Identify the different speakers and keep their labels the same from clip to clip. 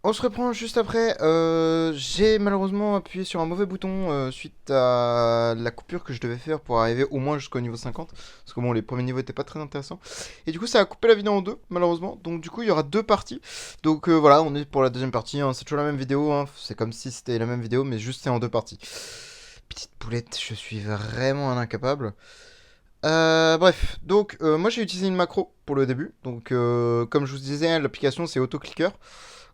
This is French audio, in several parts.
Speaker 1: On se reprend juste après. J'ai malheureusement appuyé sur un mauvais bouton suite à la coupure que je devais faire pour arriver au moins jusqu'au niveau 50. Parce que bon, les premiers niveaux étaient pas très intéressants. Et du coup, ça a coupé la vidéo en deux, malheureusement. Donc du coup, il y aura deux parties. Donc voilà, on est pour la deuxième partie, hein. C'est toujours la même vidéo, hein. C'est comme si c'était la même vidéo, mais juste c'est en deux parties. Petite poulette, je suis vraiment un incapable. Bref, donc moi j'ai utilisé une macro pour le début. Donc comme je vous disais, l'application c'est autoclicker.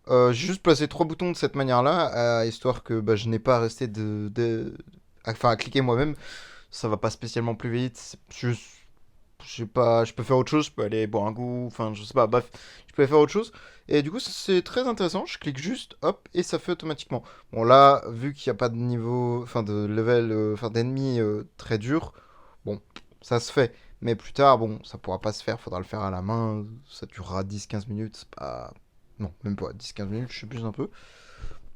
Speaker 1: J'ai juste placé trois boutons de cette manière-là, histoire que bah, je n'ai pas à rester enfin, à cliquer moi-même. Ça va pas spécialement plus vite. C'est juste, je sais pas, je peux faire autre chose. Je peux aller boire un coup. Enfin, je sais pas. Bref, je peux faire autre chose. Et du coup, c'est très intéressant. Je clique juste, hop, et ça fait automatiquement. Bon là, vu qu'il n'y a pas de niveau, enfin de level, enfin d'ennemis très dur, bon, ça se fait. Mais plus tard, bon, ça pourra pas se faire. Faudra le faire à la main. Ça durera 10-15 minutes. C'est pas, non, même pas 10-15 minutes, je sais plus un peu.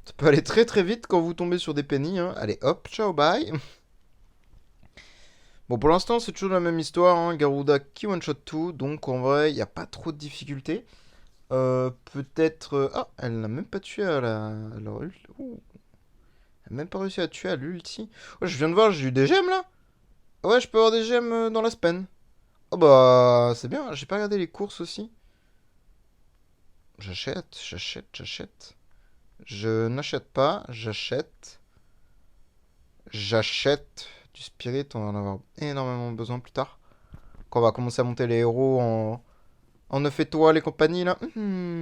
Speaker 1: Ça peut aller très très vite quand vous tombez sur des pennies, hein. Allez, hop, ciao, bye. Bon, pour l'instant, c'est toujours la même histoire, hein. Garuda qui one-shot tout, donc en vrai, il n'y a pas trop de difficultés. Peut-être... Ah, elle n'a même pas tué à Ouh, elle n'a même pas réussi à tuer à l'ulti. Oh, je viens de voir, j'ai eu des gemmes, là. Ouais, je peux avoir des gemmes dans la semaine. Oh bah, c'est bien, j'ai pas regardé les courses aussi. J'achète. Je n'achète pas, j'achète. J'achète du spirit, on va en avoir énormément besoin plus tard. Quand on va commencer à monter les héros en 9 étoiles et compagnie, là,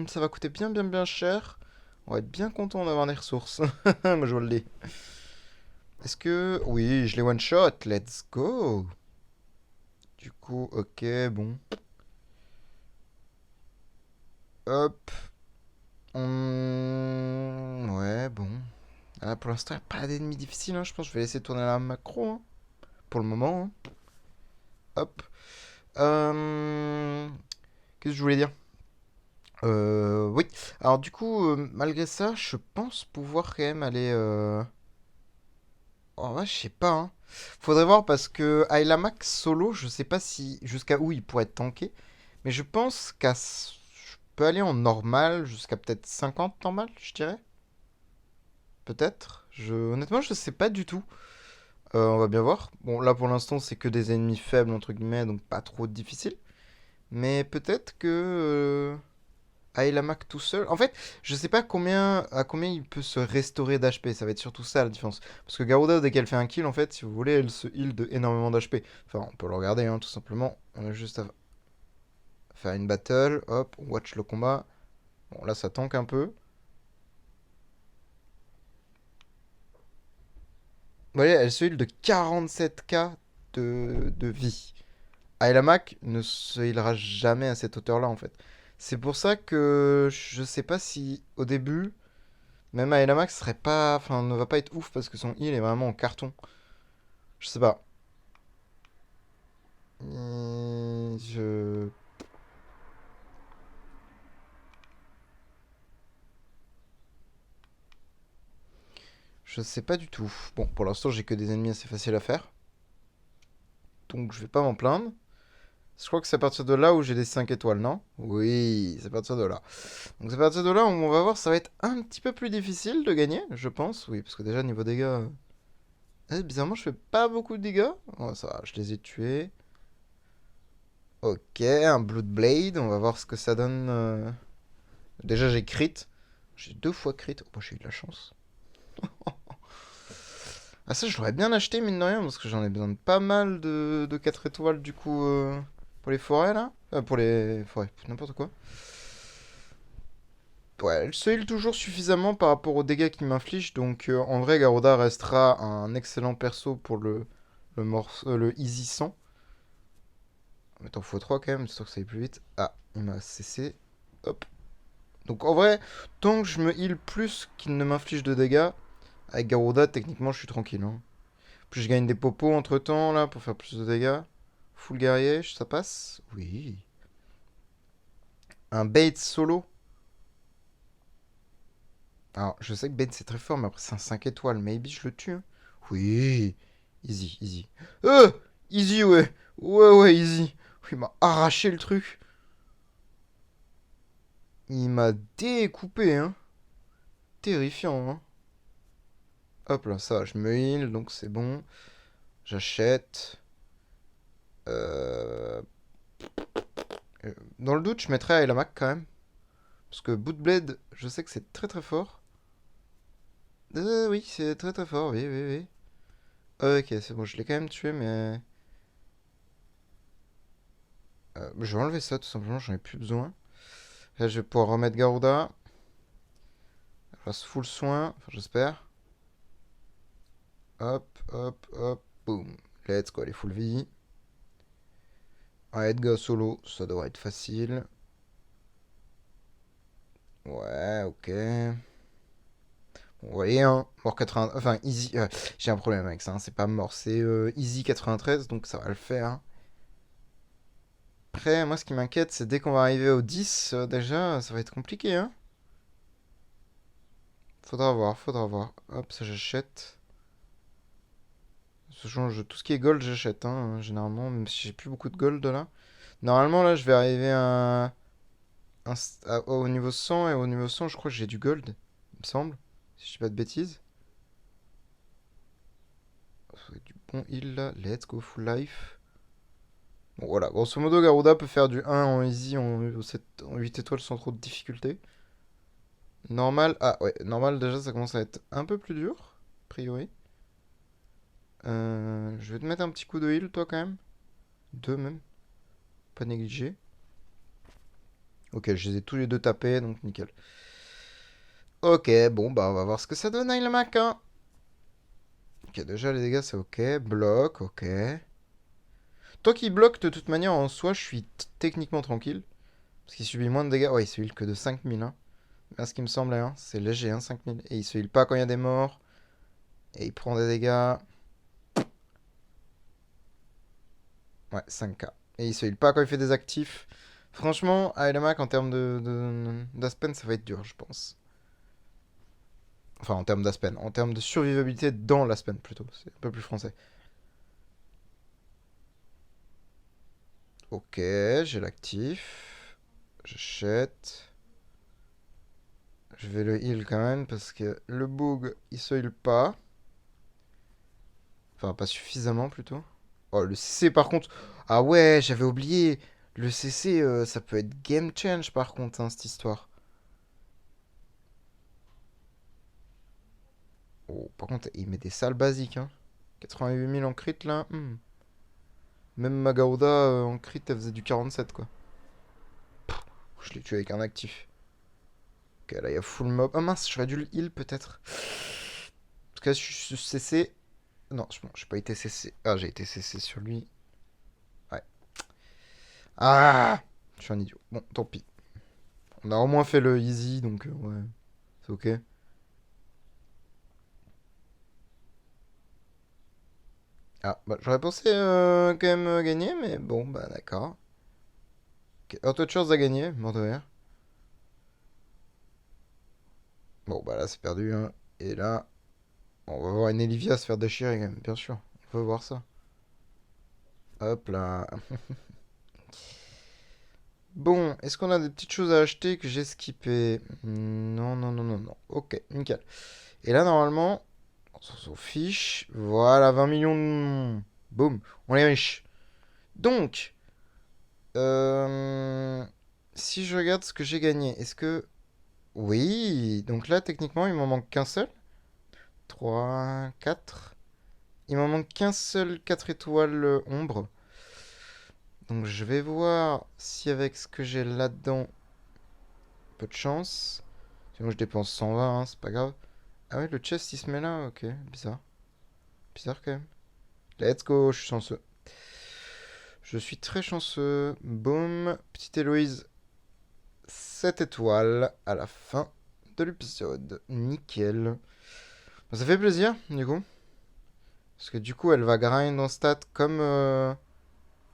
Speaker 1: ça va coûter bien, bien, bien cher. On va être bien content d'avoir des ressources. Moi, je vous le dis. Est-ce que... Oui, je les one-shot, let's go. Du coup, ok, bon. Hop. Ouais, bon. Ah, pour l'instant, il n'y a pas d'ennemis difficiles, hein. Je pense que je vais laisser tourner la macro, hein, pour le moment, hein. Hop. Qu'est-ce que je voulais dire? Oui. Alors du coup, malgré ça, je pense pouvoir quand même aller... En vrai, je sais pas, hein. Faudrait voir parce que Ayla Max solo, je sais pas si jusqu'à où il pourrait être tanké. Mais je pense je peux aller en normal jusqu'à peut-être 50 normal, je dirais. Peut-être. Honnêtement, je sais pas du tout. On va bien voir. Bon, là pour l'instant, c'est que des ennemis faibles, entre guillemets, donc pas trop difficile. Mais peut-être que... Mac tout seul. En fait, je sais pas à combien il peut se restaurer d'HP. Ça va être surtout ça la différence. Parce que Garuda, dès qu'elle fait un kill, en fait, si vous voulez, elle se heal de énormément d'HP. Enfin, on peut le regarder, hein, tout simplement. On a juste à faire une battle. Hop, on watch le combat. Bon, là, ça tank un peu. Vous voyez, elle se heal de 47k de vie. Mac ne se healera jamais à cette hauteur-là, en fait. C'est pour ça que je sais pas si, au début, même Max serait pas, enfin, ne va pas être ouf parce que son heal est vraiment en carton. Je sais pas. Je... Je sais pas du tout. Bon, pour l'instant, j'ai que des ennemis assez faciles à faire. Donc, je vais pas m'en plaindre. Je crois que c'est à partir de là où j'ai des 5 étoiles, non? Oui, c'est à partir de là. Donc, c'est à partir de là où on va voir, ça va être un petit peu plus difficile de gagner, je pense. Oui, parce que déjà, niveau dégâts... bizarrement, je fais pas beaucoup de dégâts. Oh, ça va, je les ai tués. Ok, un Bloodblade. On va voir ce que ça donne. Déjà, j'ai crit. J'ai deux fois crit. Oh, bah, j'ai eu de la chance. Ah, ça, je l'aurais bien acheté, mine de rien, parce que j'en ai besoin de pas mal de 4 étoiles, du coup, pour les forêts, là. Pour les forêts, n'importe quoi. Ouais, elle se heal toujours suffisamment par rapport aux dégâts qu'il m'inflige, donc en vrai, Garuda restera un excellent perso pour le Easy 100. Mais t'en faut 3 quand même, j'espère que ça aille plus vite. Ah, il m'a cessé. Hop. Donc en vrai, tant que je me heal plus qu'il ne m'inflige de dégâts, avec Garuda, techniquement, je suis tranquille, hein. Puis je gagne des popos entre temps là pour faire plus de dégâts. Full guerrier, ça passe? Oui. Un bait solo. Alors, je sais que bait c'est très fort, mais après c'est un 5 étoiles. Maybe je le tue, hein. Oui. Easy, easy. Euh Easy, ouais. Ouais, ouais, easy. Il m'a arraché le truc. Il m'a découpé, hein. terrifiant, hein. Hop là, ça va, je me heal, donc c'est bon. J'achète. Euh, Dans le doute, je mettrais Mac quand même. Parce que Bootblade, je sais que c'est très très fort. Oui, c'est très très fort, oui, oui, oui. Ok, c'est bon, je l'ai quand même tué, mais... je vais enlever ça, tout simplement, j'en ai plus besoin. Là, je vais pouvoir remettre Garuda. Je fasse full soin, enfin, j'espère. Hop, hop, hop, boum. Let's go, les full vie. Un Edgar solo, ça devrait être facile. Ouais, ok. Bon, vous voyez, hein, mort 80... Enfin, easy... j'ai un problème avec ça, hein, c'est pas mort, c'est easy 93, donc ça va le faire, hein. Après, moi, ce qui m'inquiète, c'est dès qu'on va arriver au 10, déjà, ça va être compliqué, hein. Faudra voir, faudra voir. Hop, ça j'achète. Ça change tout ce qui est gold, j'achète, hein, généralement, même si j'ai plus beaucoup de gold là. Normalement, là, je vais arriver au niveau 100, et au niveau 100, je crois que j'ai du gold, il me semble, si je dis pas de bêtises. Du bon heal là, let's go full life. Bon, voilà, grosso modo, Garuda peut faire du 1 en easy en 8 étoiles sans trop de difficulté. Normal, ah ouais, normal déjà ça commence à être un peu plus dur, a priori. Je vais te mettre un petit coup de heal, toi, quand même. Deux, même. Pas négligé. Ok, je les ai tous les deux tapés, donc nickel. Ok, bon, bah, on va voir ce que ça donne, le Mac, hein. Ok, déjà, les dégâts, c'est ok. Bloc, ok. Toi qui bloque, de toute manière, en soi, je suis techniquement tranquille. Parce qu'il subit moins de dégâts. Ouais, il se heal que de 5000, hein. Bien ce qui me semblait, hein. C'est léger, hein, 5000. Et il se heal pas quand il y a des morts. Et il prend des dégâts. Ouais, 5K. Et il se heal pas quand il fait des actifs. Franchement, Mac en termes d'Aspen, ça va être dur, je pense. Enfin, en termes d'Aspen. En termes de survivabilité dans l'Aspen, plutôt. C'est un peu plus français. Ok, j'ai l'actif. J'achète. Je vais le heal quand même parce que le bug, il se heal pas. Enfin, pas suffisamment plutôt. Oh, le CC par contre. Ah ouais, j'avais oublié. Le CC, ça peut être game change par contre, hein, cette histoire. Oh, par contre, il met des salles basiques, hein. 88 000 en crit là. Même Magauda en crit, elle faisait du 47 quoi. Je l'ai tué avec un actif. Ok, là il y a full mob. Oh mince, j'aurais dû le heal peut-être. Parce que là, je suis CC. Non, bon, j'ai pas été CC. Ah, j'ai été CC sur lui. Ouais. Ah, je suis un idiot. Bon, tant pis. On a au moins fait le easy, donc ouais, c'est ok. Ah, bah j'aurais pensé quand même gagner, mais bon, bah d'accord. Ok, Auto Chance a gagné, mort de rire. Bon, bah là c'est perdu, hein. Et là, on va voir une Elivia se faire déchirer quand même, bien sûr. On veut voir ça. Hop là. Bon, est-ce qu'on a des petites choses à acheter que j'ai skippées? Non, non, non, non, non. Ok, nickel. Et là, normalement, on s'en fiche. Voilà, 20 millions de... Boum, on est riche. Donc, euh, si je regarde ce que j'ai gagné, est-ce que... Oui, donc là, techniquement, il m'en manque qu'un seul. 3, 4. Il m'en manque qu'un seul 4 étoiles ombre. Donc je vais voir si avec ce que j'ai là-dedans, peu de chance. Sinon je dépense 120, hein, c'est pas grave. Ah ouais, le chest il se met là, ok, bizarre. Bizarre quand même. Let's go, je suis chanceux. Je suis très chanceux. Boum, petite Héloïse, 7 étoiles à la fin de l'épisode. Nickel. Bon, ça fait plaisir, du coup. Parce que du coup, elle va grind en stats comme...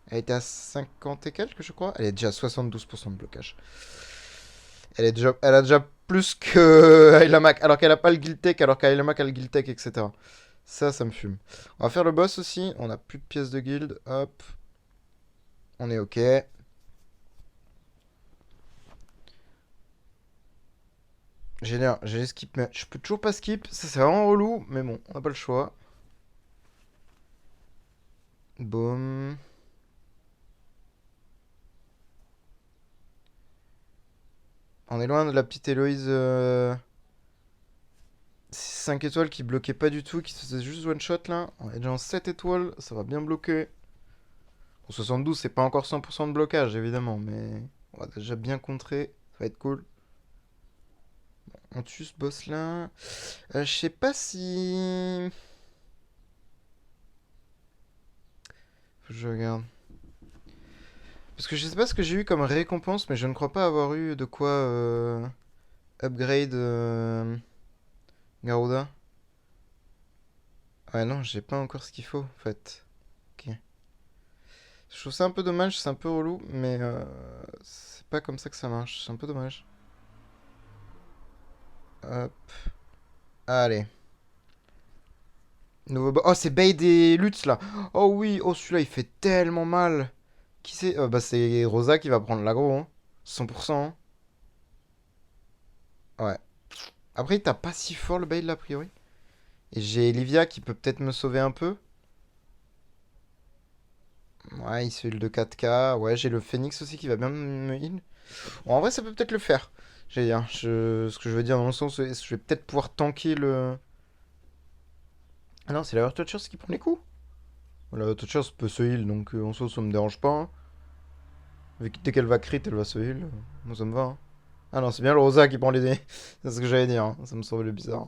Speaker 1: elle était à 50 et quelques, je crois. Elle est déjà à 72% de blocage. Elle a déjà plus que Ayla Mac, alors qu'elle a pas le Guild Tech, alors qu'Ayla Mac a le Guild Tech, etc. Ça me fume. On va faire le boss aussi. On a plus de pièces de guild. Hop. On est ok. Génial, j'ai skip, mais je peux toujours pas skip. Ça, c'est vraiment relou, mais bon, on n'a pas le choix. Boum. On est loin de la petite Héloïse 5 étoiles qui bloquait pas du tout, qui se faisait juste one shot là. On est déjà en 7 étoiles, ça va bien bloquer. Au 72, c'est pas encore 100% de blocage évidemment, mais on va déjà bien contrer. Ça va être cool. On tue ce boss là. Je sais pas si. Faut que je regarde. Parce que je sais pas ce que j'ai eu comme récompense, mais je ne crois pas avoir eu de quoi upgrade Garuda. Ouais, non, j'ai pas encore ce qu'il faut en fait. Ok. Je trouve ça un peu dommage, c'est un peu relou, mais c'est pas comme ça que ça marche. C'est un peu dommage. Hop. Allez. Oh, c'est Bade et Lutz là. Oh oui, oh celui-là il fait tellement mal. Qui c'est? Bah c'est Rosa qui va prendre l'aggro, hein. 100%. Hein. Ouais. Après, il tape pas si fort le Bade là, a priori. Et j'ai Livia qui peut peut-être me sauver un peu. Ouais, il se heal de 4K. Ouais, j'ai le Phoenix aussi qui va bien me heal. Bon, en vrai, ça peut peut-être le faire. J'ai dire, ce que je veux dire dans le sens où je vais peut-être pouvoir tanker le. Ah non, c'est la Heart Touchers qui prend les coups. La Heart Touchers peut se heal, donc en soi, ça me dérange pas. Hein. Vu que dès qu'elle va crit, elle va se heal. Moi, ça me va. Hein. Ah non, c'est bien le Rosa qui prend les dés. C'est ce que j'allais dire. Hein. Ça me semblait bizarre.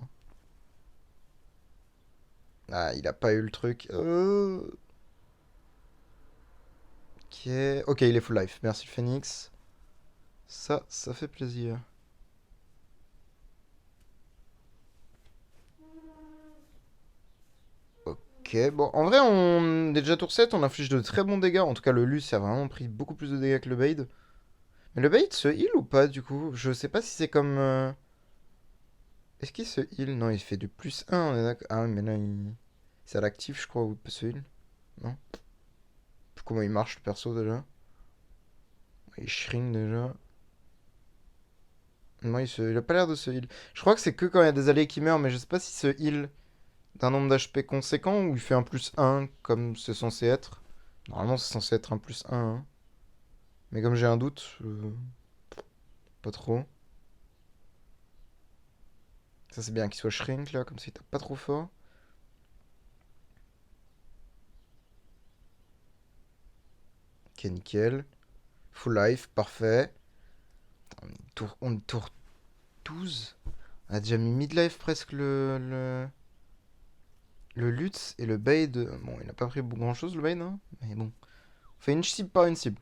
Speaker 1: Ah, il a pas eu le truc. Ok. Ok, il est full life. Merci, Phoenix. Ça fait plaisir. Ok, bon, en vrai, on est déjà tour 7, on inflige de très bons dégâts. En tout cas, le Luce a vraiment pris beaucoup plus de dégâts que le Bade. Mais le Bade se heal ou pas, du coup? Je sais pas si c'est comme. Est-ce qu'il se heal? Non, il fait du plus 1, on est d'accord. Ah, mais là, il. C'est à l'actif, je crois, où il peut se heal. Non? Comment il marche, le perso, déjà? Il shrink, déjà. Non, il a pas l'air de se heal. Je crois que c'est que quand il y a des alliés qui meurent, mais je sais pas si se heal d'un nombre d'HP conséquent ou il fait un plus 1 comme c'est censé être. Normalement, c'est censé être un plus 1. Hein. Mais comme j'ai un doute, pas trop. Ça, c'est bien qu'il soit shrink là, comme ça il tape pas trop fort. Ok, nickel. Full life, parfait. On est tour 12. On a déjà mis midlife presque le Lutz et le Bade. Bon, il a pas pris grand chose le Bade, hein. Mais bon. On fait une cible par une cible.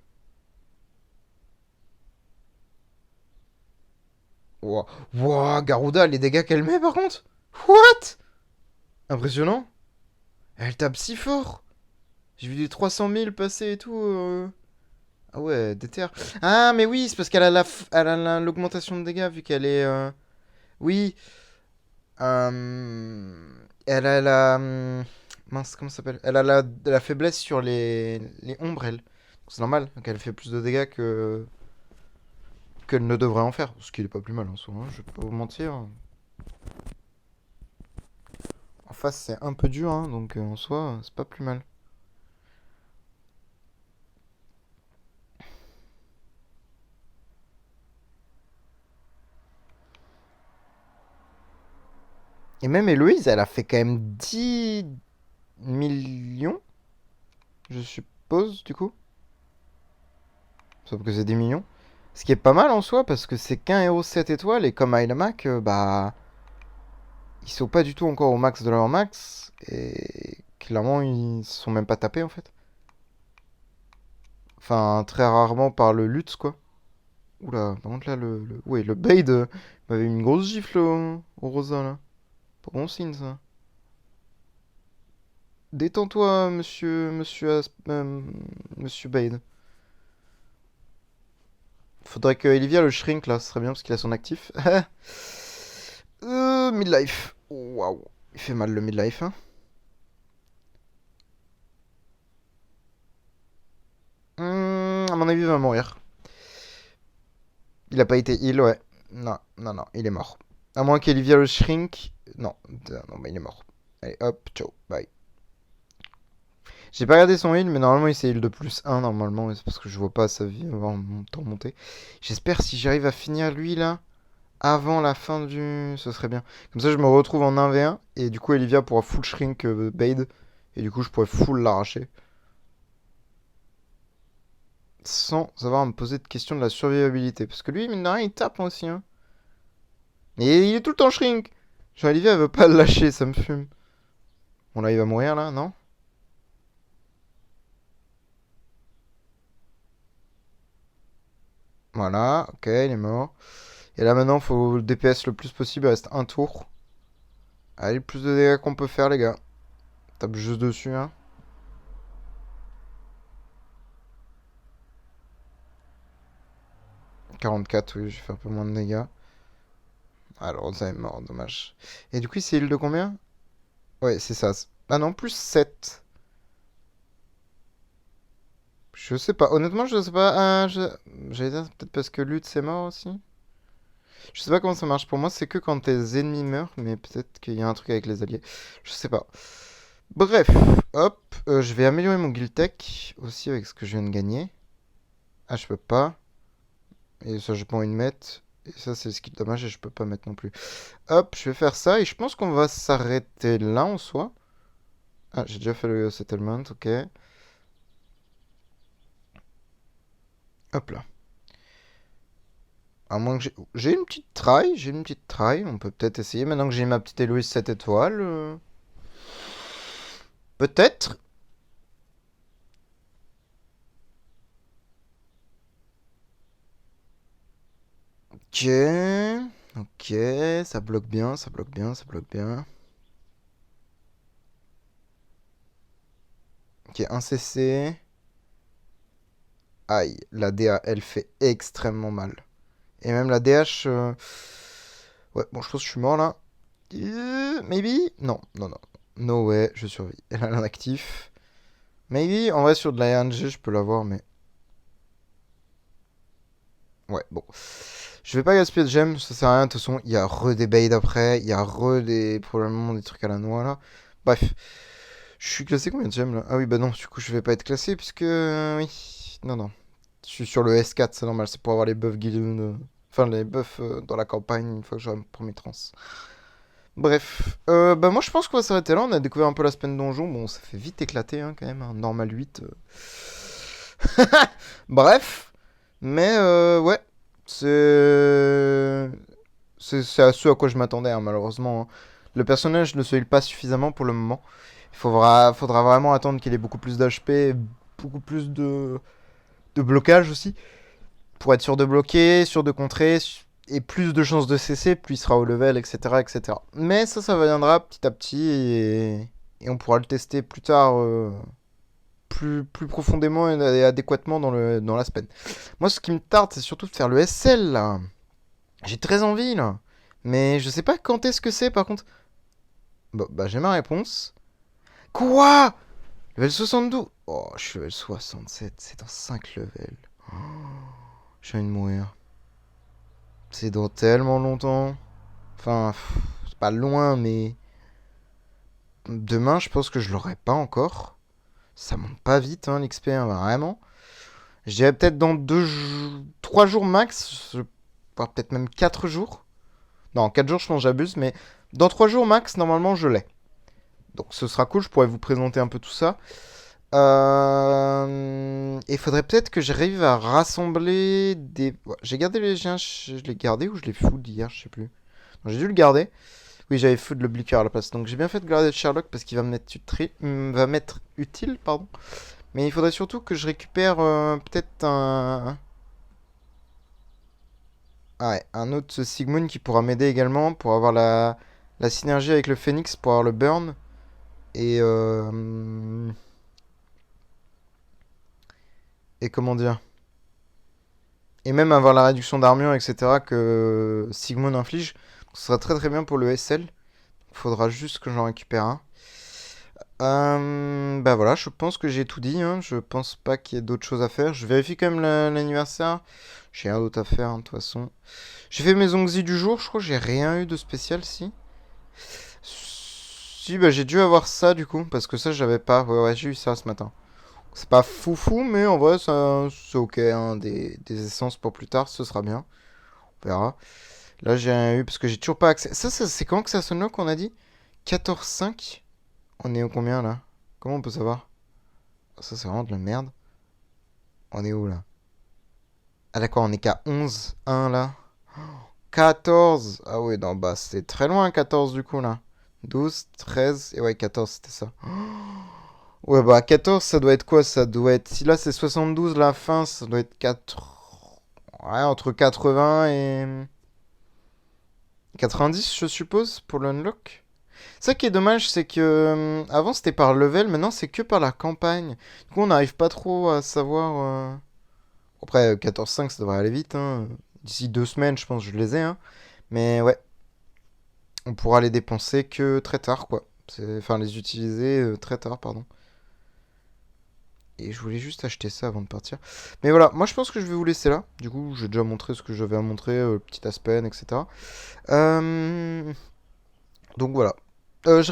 Speaker 1: Wow. Wow, Garuda, les dégâts qu'elle met par contre. What? Impressionnant. Elle tape si fort. J'ai vu des 300 000 passer et tout. Ah ouais, déter. Ah, mais oui, c'est parce qu'elle a elle a l'augmentation de dégâts vu qu'elle est. Oui. Elle a la. Mince, comment ça s'appelle? Elle a la faiblesse sur les ombrelles. C'est normal, donc elle fait plus de dégâts qu'elle ne devrait en faire. Ce qui n'est pas plus mal en soi, hein, je vais pas vous mentir. En face, c'est un peu dur, hein, donc en soi, c'est pas plus mal. Et même Héloïse, elle a fait quand même 10 millions, je suppose, du coup. Sauf que c'est des millions. Ce qui est pas mal en soi, parce que c'est qu'un héros 7 étoiles, et comme Mac, bah. Ils sont pas du tout encore au max de leur max, et clairement, ils se sont même pas tapés en fait. Enfin, très rarement par le Lutz, quoi. Oula, par contre là, ouais, le Bade m'avait mis une grosse gifle au Rosa, là. Pas bon signe, ça. Détends-toi, monsieur Bade. Faudrait que Olivia le shrink, là, ce serait bien, parce qu'il a son actif. Midlife. Waouh. Il fait mal le midlife, hein. À mon avis, il va mourir. Il a pas été heal, ouais. Non, non, non, il est mort. À moins qu'Elivia le shrink. Non, non, bah il est mort. Allez, hop, ciao, bye. J'ai pas regardé son heal, mais normalement il s'est heal de plus 1 normalement, c'est parce que je vois pas sa vie avant mon temps monter. J'espère si j'arrive à finir lui là, avant la fin du... Ce serait bien. Comme ça je me retrouve en 1v1, et du coup Olivia pourra full shrink Bade, et du coup je pourrais full l'arracher. Sans avoir à me poser de questions de la survivabilité. Parce que lui, mine de rien, il tape aussi. Hein. Et il est tout le temps shrink. Genre Olivia elle veut pas le lâcher, ça me fume. Bon là il va mourir là, non? Voilà, ok, il est mort. Et là maintenant, faut le DPS le plus possible, il reste un tour. Allez, le plus de dégâts qu'on peut faire, les gars. Tape juste dessus, hein. 44, oui, je vais faire un peu moins de dégâts. Alors, ça est mort, dommage. Et du coup, c'est heal de combien? Ouais, c'est ça. Ah non, plus 7. Je sais pas, honnêtement, je sais pas. J'allais dire peut-être parce que Lutz c'est mort aussi. Je sais pas comment ça marche. Pour moi, c'est que quand tes ennemis meurent, mais peut-être qu'il y a un truc avec les alliés. Je sais pas. Bref, hop, je vais améliorer mon guild tech aussi avec ce que je viens de gagner. Ah, je peux pas. Et ça, j'ai pas envie de mettre. Et ça, c'est ce qui est dommage et je peux pas mettre non plus. Hop, je vais faire ça et je pense qu'on va s'arrêter là en soi. Ah, j'ai déjà fait le settlement, ok. Hop là. À moins que j'ai une petite try, j'ai une petite try. On peut peut-être essayer maintenant que j'ai ma petite Héloïse 7 étoiles. Peut-être. Ok. Ok, ça bloque bien, ça bloque bien, ça bloque bien. Ok, un CC. Aïe, la DA, elle fait extrêmement mal. Et même la DH... Ouais, bon, je pense que je suis mort là. Maybe? Non, non, non. No way, je survis. Elle a l'inactif. Maybe, en vrai, sur de la RNG, je peux l'avoir, mais... Ouais, bon. Je vais pas gaspiller de gemmes, ça sert à rien. De toute façon, il y a des baids après. Il y a probablement des trucs à la noix là. Bref. Je suis classé combien de gemmes là? Ah oui, bah non, du coup, je vais pas être classé puisque. Oui. Non, non. Je suis sur le S4, c'est normal. C'est pour avoir les buffs guild. Enfin, les buffs dans la campagne une fois que j'aurai mon premier trans. Bref. Bah moi, je pense qu'on va s'arrêter là. On a découvert un peu la semaine donjon. Bon, ça fait vite éclater hein, quand même. Hein. Normal 8. Bref. Mais ouais. C'est. C'est à ce à quoi je m'attendais, hein, malheureusement. Hein. Le personnage ne se heal pas suffisamment pour le moment. Faudra vraiment attendre qu'il ait beaucoup plus d'HP, beaucoup plus de blocage aussi, pour être sûr de bloquer, sûr de contrer, et plus de chances de CC, plus il sera au level, etc. etc. Mais ça viendra petit à petit, et on pourra le tester plus tard, plus profondément et adéquatement dans la semaine. Moi, ce qui me tarde, c'est surtout de faire le SL, là. J'ai très envie, là. Mais je sais pas quand est-ce que c'est, par contre. Bon, bah, j'ai ma réponse. Quoi? Level 72? Oh, je suis level 67. C'est dans 5 levels. Oh, j'ai envie de mourir. C'est dans tellement longtemps. Enfin, c'est pas loin, mais... Demain, je pense que je l'aurai pas encore. Ça monte pas vite, hein, l'XP, hein, vraiment. Je dirais peut-être dans 3 jours max. Voire peut-être même 4 jours. Non, 4 jours, je pense que j'abuse, mais dans 3 jours max, normalement, je l'ai. Donc ce sera cool, je pourrais vous présenter un peu tout ça. Et il faudrait peut-être que j'arrive à rassembler des... Ouais, j'ai gardé les liens, je l'ai gardé ou je l'ai food hier, je sais plus. Non, j'ai dû le garder. Oui, j'avais food le blicker à la place. Donc j'ai bien fait de garder Sherlock parce qu'il va m'être utile, pardon. Mais il faudrait surtout que je récupère peut-être un... Ah ouais, un autre Sigmund qui pourra m'aider également pour avoir la synergie avec le Phoenix, pour avoir le burn. Et... Et comment dire? Et même avoir la réduction d'armure, etc. que Sigmund inflige. Ce sera très très bien pour le SL. Il faudra juste que j'en récupère un. Bah voilà, je pense que j'ai tout dit. Hein. Je pense pas qu'il y ait d'autres choses à faire. Je vérifie quand même l'anniversaire. J'ai rien d'autre à faire, hein, de toute façon. J'ai fait mes ongles du jour, je crois que j'ai rien eu de spécial, si. Si, bah j'ai dû avoir ça, du coup, parce que ça, j'avais pas. Ouais, ouais, j'ai eu ça ce matin. C'est pas foufou, mais en vrai, ça, c'est ok, hein, des essences pour plus tard, ce sera bien. On verra. Là, j'ai rien eu, parce que j'ai toujours pas accès. Ça c'est quand que ça sonne là qu'on a dit 14,5. On est au combien, là? Comment on peut savoir? Ça, c'est vraiment de la merde. On est où, là? Ah d'accord, on est qu'à 11,1 là. 14. Ah ouais, non, bah c'est très loin 14 du coup là. 12, 13, et ouais 14 c'était ça. Ouais bah 14 ça doit être quoi? Ça doit être... Si là c'est 72 la fin, ça doit être 4... Ouais, entre 80 et 90 je suppose pour l'unlock. Ça qui est dommage c'est que avant c'était par level, maintenant c'est que par la campagne. Du coup on n'arrive pas trop à savoir... Après 14,5 ça devrait aller vite, hein. D'ici 2 semaines je pense que je les ai, hein. Mais ouais, on pourra les dépenser que très tard, quoi. Enfin, les utiliser très tard, pardon. Et je voulais juste acheter ça avant de partir. Mais voilà, moi je pense que je vais vous laisser là. Du coup, j'ai déjà montré ce que j'avais à montrer, le petit Aspen, etc. Euh, Donc voilà.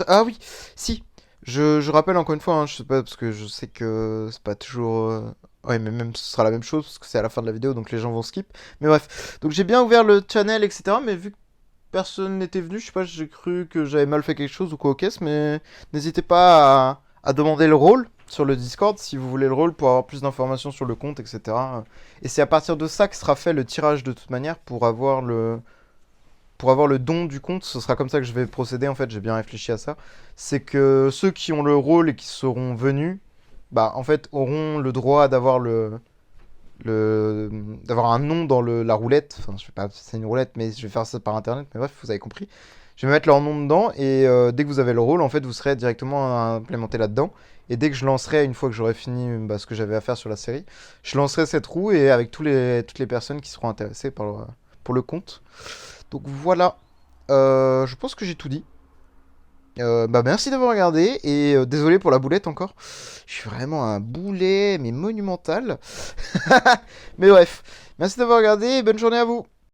Speaker 1: Ah oui, si. Je rappelle encore une fois, hein, je sais pas, parce que je sais que c'est pas toujours... Ouais, mais même ce sera la même chose, parce que c'est à la fin de la vidéo, donc les gens vont skip. Mais bref, donc j'ai bien ouvert le channel, etc. Mais vu que personne n'était venu, je sais pas, j'ai cru que j'avais mal fait quelque chose ou quoi au caisse, mais n'hésitez pas à demander le rôle sur le Discord si vous voulez le rôle pour avoir plus d'informations sur le compte, etc. Et c'est à partir de ça que sera fait le tirage de toute manière pour avoir le don du compte. Ce sera comme ça que je vais procéder, en fait, j'ai bien réfléchi à ça. C'est que ceux qui ont le rôle et qui seront venus, bah en fait, auront le droit d'avoir d'avoir un nom dans la roulette. Enfin, je vais pas, c'est une roulette, mais je vais faire ça par internet. Mais bref, vous avez compris. Je vais mettre leur nom dedans et dès que vous avez le rôle, en fait, vous serez directement implémenté là-dedans. Et dès que je lancerai, une fois que j'aurai fini bah, ce que j'avais à faire sur la série, je lancerai cette roue et avec toutes les personnes qui seront intéressées pour le compte. Donc voilà, je pense que j'ai tout dit. Bah merci d'avoir regardé et désolé pour la boulette encore. Je suis vraiment un boulet mais monumental. Mais bref, merci d'avoir regardé et bonne journée à vous.